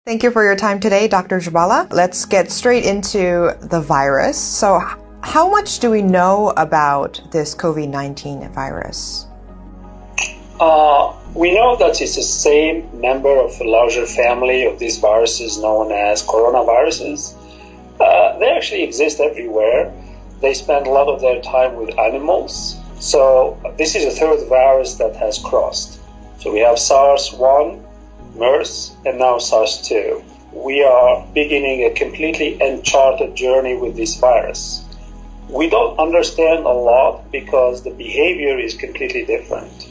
Thank you for your time today, Dr. Jabala. Let's get straight into the virus. So how much do we know about this COVID-19 virus? We know that it's the same member of a larger family of these viruses known as coronaviruses. They actually exist everywhere. They spend a lot of their time with animals. So this is a third virus that has crossed. So we have SARS-1, MERS, and now SARS-2. We are beginning a completely uncharted journey with this virus. We don't understand a lot because the behavior is completely different.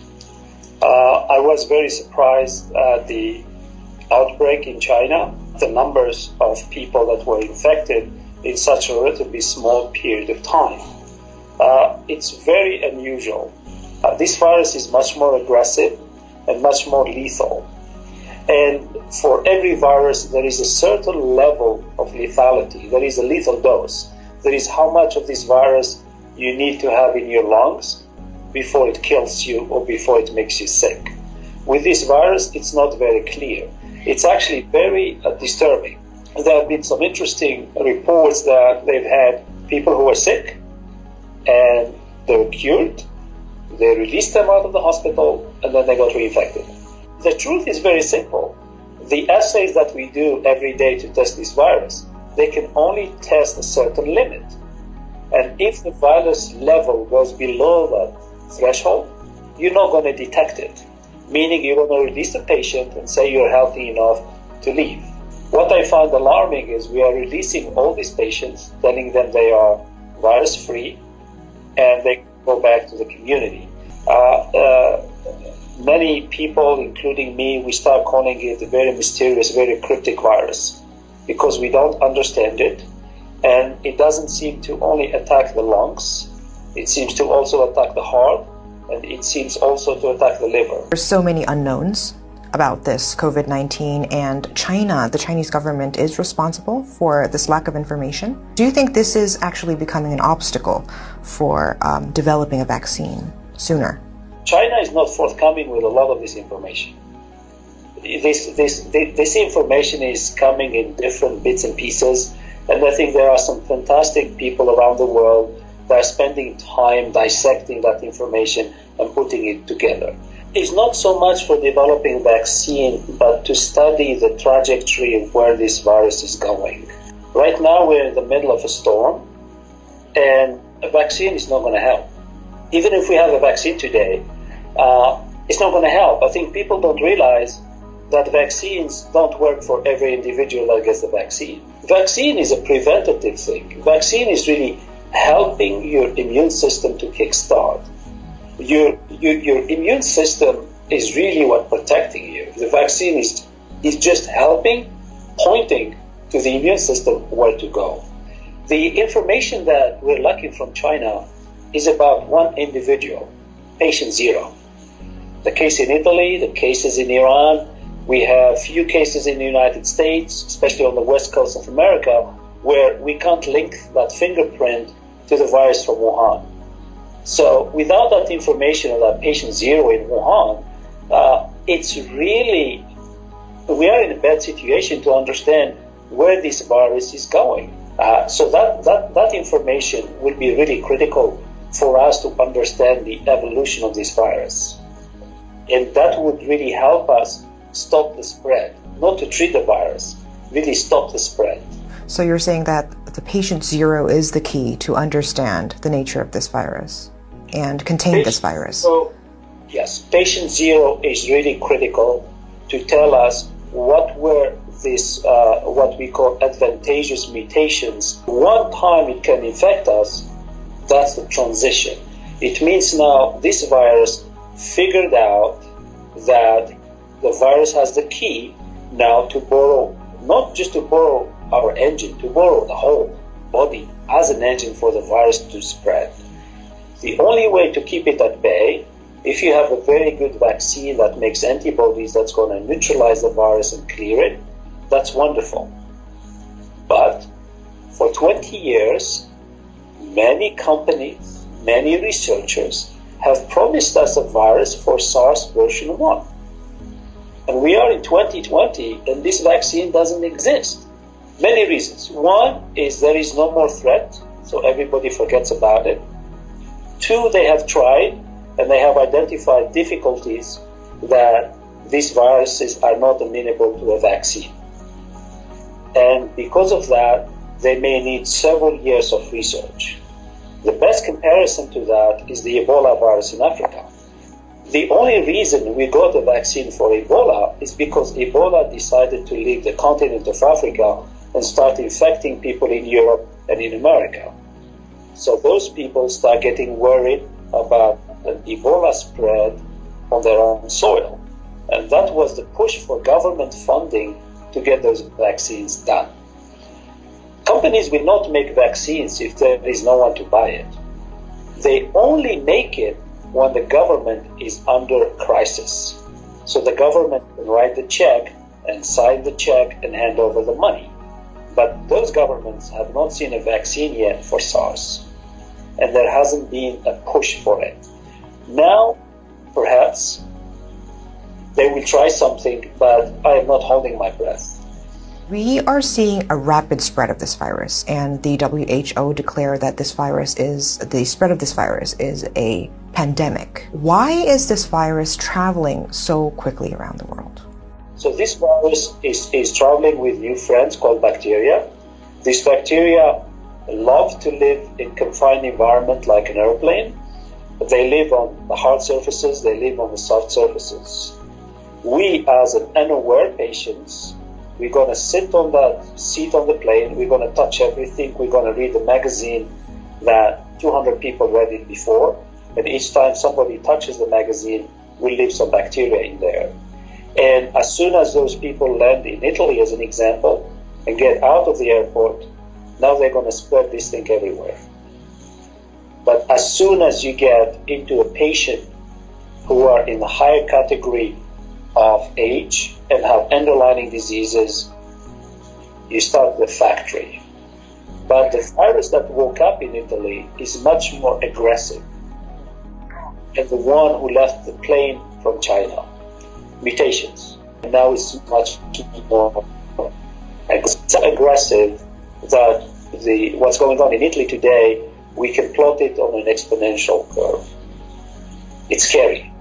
I was very surprised at the outbreak in China, the numbers of people that were infected in such a relatively small period of time. It's very unusual. This virus is much more aggressive and much more lethal. And for every virus, there is a certain level of lethality. There is a lethal dose. There is how much of this virus you need to have in your lungs before it kills you or before it makes you sick. With this virus, it's not very clear. It's actually very disturbing. There have been some interesting reports that they've had people who were sick and they were cured. They released them out of the hospital and then they got reinfected. The truth is very simple. The assays that we do every day to test this virus, they can only test a certain limit. And if the virus level goes below that threshold, you're not going to detect it. Meaning you're going to release the patient and say you're healthy enough to leave. What I find alarming is we are releasing all these patients, telling them they are virus-free, and they go back to the community. Many people, including me, we start calling it a very mysterious, very cryptic virus because we don't understand it, and it doesn't seem to only attack the lungs. It seems to also attack the heart, and it seems also to attack the liver. There's so many unknowns about this COVID-19, and China, the Chinese government, is responsible for this lack of information. Do you think this is actually becoming an obstacle for developing a vaccine sooner? China is not forthcoming with a lot of this information. This information is coming in different bits and pieces, and I think there are some fantastic people around the world that are spending time dissecting that information and putting it together. It's not so much for developing a vaccine, but to study the trajectory of where this virus is going. Right now we're in the middle of a storm, and a vaccine is not going to help. Even if we have a vaccine today, it's not going to help. I think people don't realize that vaccines don't work for every individual that gets the vaccine. Vaccine is a preventative thing. Vaccine is really helping your immune system to kickstart. Your immune system is really what protecting you. The vaccine is just helping, pointing to the immune system where to go. The information that we're lacking from China is about one individual, patient zero. The case in Italy, the cases in Iran, we have few cases in the United States, especially on the west coast of America, where we can't link that fingerprint to the virus from Wuhan. So without that information of that patient zero in Wuhan, it's really, we are in a bad situation to understand where this virus is going. So that information will be really critical for us to understand the evolution of this virus. And that would really help us stop the spread, not to treat the virus, really stop the spread. So you're saying that the patient zero is the key to understand the nature of this virus and contain this virus? So, yes, patient zero is really critical to tell us what were these, what we call advantageous mutations. One time it can infect us, that's the transition. It means now this virus figured out that the virus has the key now to borrow, not just to borrow our engine, to borrow the whole body as an engine for the virus to spread. The only way to keep it at bay, if you have a very good vaccine that makes antibodies that's going to neutralize the virus and clear it, that's wonderful. But for 20 years, many companies, many researchers have promised us a virus for SARS version 1. And And we are in 2020 and this vaccine doesn't exist. Many reasons. One is there is no more threat, so everybody forgets about it. Two, they have tried and they have identified difficulties that these viruses are not amenable to a vaccine. And because of that, they may need several years of research. The best comparison to that is the Ebola virus in Africa. The only reason we got a vaccine for Ebola is because Ebola decided to leave the continent of Africa and start infecting people in Europe and in America. So those people start getting worried about an Ebola spread on their own soil. And that was the push for government funding to get those vaccines done. Companies will not make vaccines if there is no one to buy it. They only make it when the government is under crisis. So the government can write the check and sign the check and hand over the money. But those governments have not seen a vaccine yet for SARS. And there hasn't been a push for it. Now, perhaps, they will try something, but I am not holding my breath. We are seeing a rapid spread of this virus, and the WHO declared that the spread of this virus is a pandemic. Why is this virus traveling so quickly around the world? So this virus is traveling with new friends called bacteria. These bacteria love to live in confined environment like an airplane. They live on the hard surfaces, they live on the soft surfaces. We, as an unaware patients, we're going to sit on that seat on the plane, we're going to touch everything, we're going to read the magazine that 200 people read it before, and each time somebody touches the magazine, we leave some bacteria in there. And as soon as those people land in Italy, as an example, and get out of the airport, now they're going to spread this thing everywhere. But as soon as you get into a patient who are in the higher category of age and have underlying diseases, you start the factory. But the virus that woke up in Italy is much more aggressive than the one who left the plane from China. Mutations. And now it's much more aggressive that what's going on in Italy today, we can plot it on an exponential curve. It's scary.